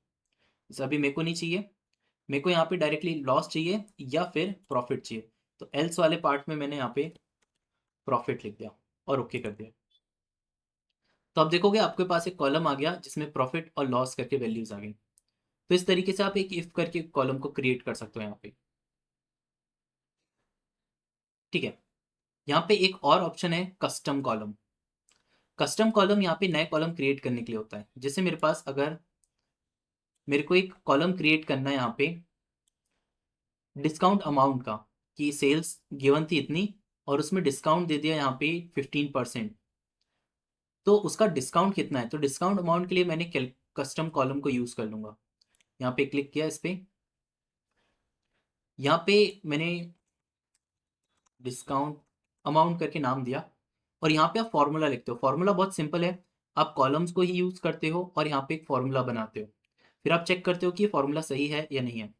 जैसे अभी मेरे को नहीं चाहिए, मेरे को यहाँ पे डायरेक्टली लॉस चाहिए या फिर प्रॉफिट चाहिए, तो एल्स वाले पार्ट में मैंने यहाँ पे प्रॉफिट लिख दिया और ओके कर दिया। तो आप देखोगे आपके पास एक कॉलम आ गया जिसमें प्रॉफिट और लॉस करके वैल्यूज आ गई। तो इस तरीके से आप एक इफ करके कॉलम को क्रिएट कर सकते हो यहाँ पे। ठीक है। यहाँ पे एक और ऑप्शन है कस्टम कॉलम। कस्टम कॉलम यहाँ पे नए कॉलम क्रिएट करने के लिए होता है। जैसे मेरे पास अगर मेरे को एक कॉलम क्रिएट करना है यहाँ पे डिस्काउंट अमाउंट का, कि सेल्स गिवन थी इतनी और उसमें डिस्काउंट दे दिया यहाँ पे 15%, तो उसका डिस्काउंट कितना है, तो डिस्काउंट अमाउंट के लिए मैंने कस्टम कॉलम को यूज़ कर लूँगा। यहाँ पे क्लिक किया इस पे, यहाँ पे मैंने डिस्काउंट अमाउंट करके नाम दिया और यहाँ पे आप फॉर्मूला लिखते हो। फॉर्मूला बहुत सिंपल है, आप कॉलम्स को ही यूज़ करते हो और यहाँ पे एक फॉर्मूला बनाते हो। फिर आप चेक करते हो कि ये फॉर्मूला सही है या नहीं है।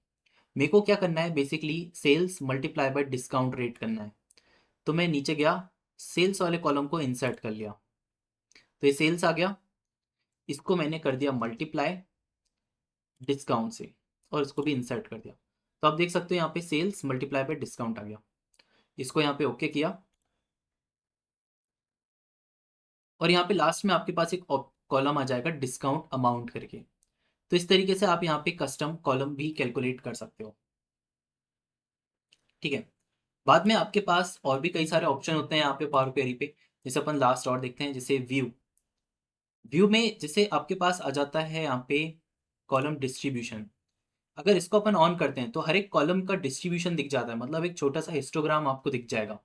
मेरे को क्या करना है, basically sales multiply by discount rate करना है। तो मैं नीचे गया, सेल्स वाले कॉलम को इंसर्ट कर लिया, तो ये सेल्स आ गया। इसको मैंने कर दिया मल्टीप्लाई डिस्काउंट से और इसको भी इंसर्ट कर दिया। तो आप देख सकते हो यहाँ पे सेल्स मल्टीप्लाई बाय डिस्काउंट आ गया। इसको यहाँ पे ओके किया और यहाँ पे लास्ट में आपके पास एक कॉलम आ जाएगा डिस्काउंट अमाउंट करके। तो इस तरीके से आप यहाँ पे कस्टम कॉलम भी कैलकुलेट कर सकते हो। ठीक है। बाद में आपके पास और भी कई सारे ऑप्शन होते हैं यहाँ पे पावर क्वेरी पे। जैसे अपन लास्ट और देखते हैं, जैसे व्यू। व्यू में जैसे आपके पास आ जाता है यहाँ पे कॉलम डिस्ट्रीब्यूशन। अगर इसको अपन ऑन करते हैं तो हर एक कॉलम का डिस्ट्रीब्यूशन दिख जाता है, मतलब एक छोटा सा हिस्टोग्राम आपको दिख जाएगा।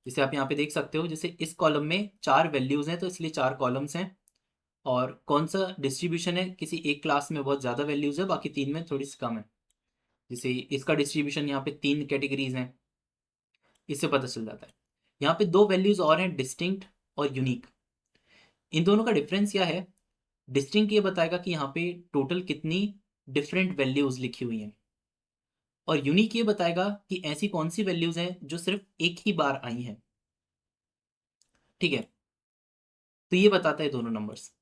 जैसे आप यहाँ पे देख सकते हो, जैसे इस कॉलम में 4 वैल्यूज हैं तो इसलिए 4 कॉलम्स हैं। और कौन सा डिस्ट्रीब्यूशन है, किसी एक क्लास में बहुत ज़्यादा वैल्यूज है बाकी 3 में थोड़ी सी कम है। जैसे इसका डिस्ट्रीब्यूशन यहाँ पे 3 कैटेगरीज हैं, इससे पता चल जाता है। यहाँ पे 2 वैल्यूज और हैं, डिस्टिंक्ट और यूनिक। इन दोनों का डिफरेंस क्या है, डिस्टिंक्ट ये बताएगा कि यहाँ पे टोटल कितनी डिफरेंट वैल्यूज लिखी हुई हैं और यूनिक ये बताएगा कि ऐसी कौन सी वैल्यूज हैं जो सिर्फ एक ही बार आई हैं। ठीक है। तो ये बताता है दोनों नंबर्स।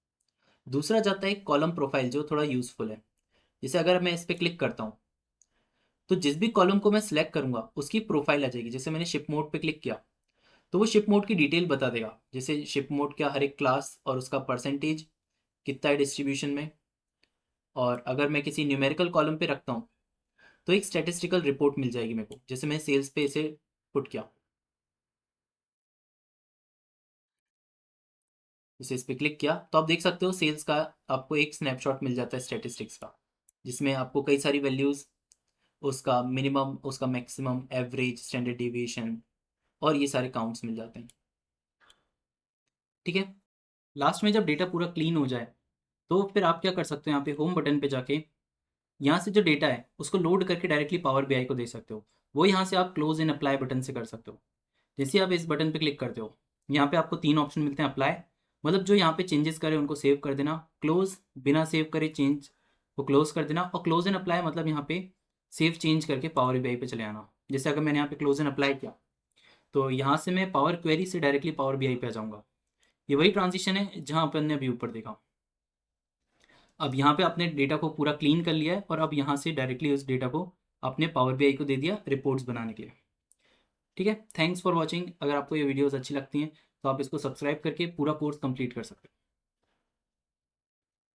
दूसरा जाता है कॉलम प्रोफाइल, जो थोड़ा यूजफुल है। जैसे अगर मैं इस पर क्लिक करता हूँ तो जिस भी कॉलम को मैं सिलेक्ट करूंगा उसकी प्रोफाइल आ जाएगी। जैसे मैंने शिप मोड पे क्लिक किया तो वो शिप मोड की डिटेल बता देगा, जैसे शिप मोड क्या, हर एक क्लास और उसका परसेंटेज कितना है डिस्ट्रीब्यूशन में। और अगर मैं किसी न्यूमेरिकल कॉलम पे रखता हूँ तो एक स्टैटिस्टिकल रिपोर्ट मिल जाएगी मेरे को। जैसे मैं सेल्स पे इसे पुट किया, जैसे इस पे क्लिक किया तो आप देख सकते हो सेल्स का आपको एक स्नैपशॉट मिल जाता है स्टैटिस्टिक्स का, जिसमें आपको कई सारी वैल्यूज़, उसका मिनिमम, उसका मैक्सिमम, एवरेज, स्टैंडर्ड डिविएशन और ये सारे काउंट्स मिल जाते हैं। ठीक है। लास्ट में जब डेटा पूरा क्लीन हो जाए तो फिर आप क्या कर सकते हो, यहाँ पे होम बटन पे जाके यहाँ से जो डेटा है उसको लोड करके डायरेक्टली पावर बीआई को दे सकते हो। वो यहाँ से आप क्लोज इन अप्लाई बटन से कर सकते हो। जैसे आप इस बटन पे क्लिक करते हो, यहाँ पे आपको 3 ऑप्शन मिलते हैं। अप्लाई मतलब जो यहाँ पे चेंजेस करे उनको सेव कर देना, क्लोज बिना सेव करे चेंज वो क्लोज कर देना और क्लोज एंड अप्लाई मतलब यहाँ पे सेव चेंज करके पावर बीआई पे चले आना। जैसे अगर मैंने यहाँ पे क्लोज एंड अप्लाई किया तो यहाँ से मैं पावर क्वेरी से डायरेक्टली पावर बीआई पे आ जाऊँगा। ये वही ट्रांजिशन है जहाँ अपन ने अभी ऊपर देखा। अब यहाँ पे आपने डेटा को पूरा क्लीन कर लिया है और अब यहाँ से डायरेक्टली उस डेटा को आपने पावर बीआई को दे दिया रिपोर्ट्स बनाने के लिए। ठीक है, थैंक्स फॉर वॉचिंग। अगर आपको ये वीडियोस अच्छी लगती हैं तो आप इसको सब्सक्राइब करके पूरा कोर्स कंप्लीट कर सकते हैं।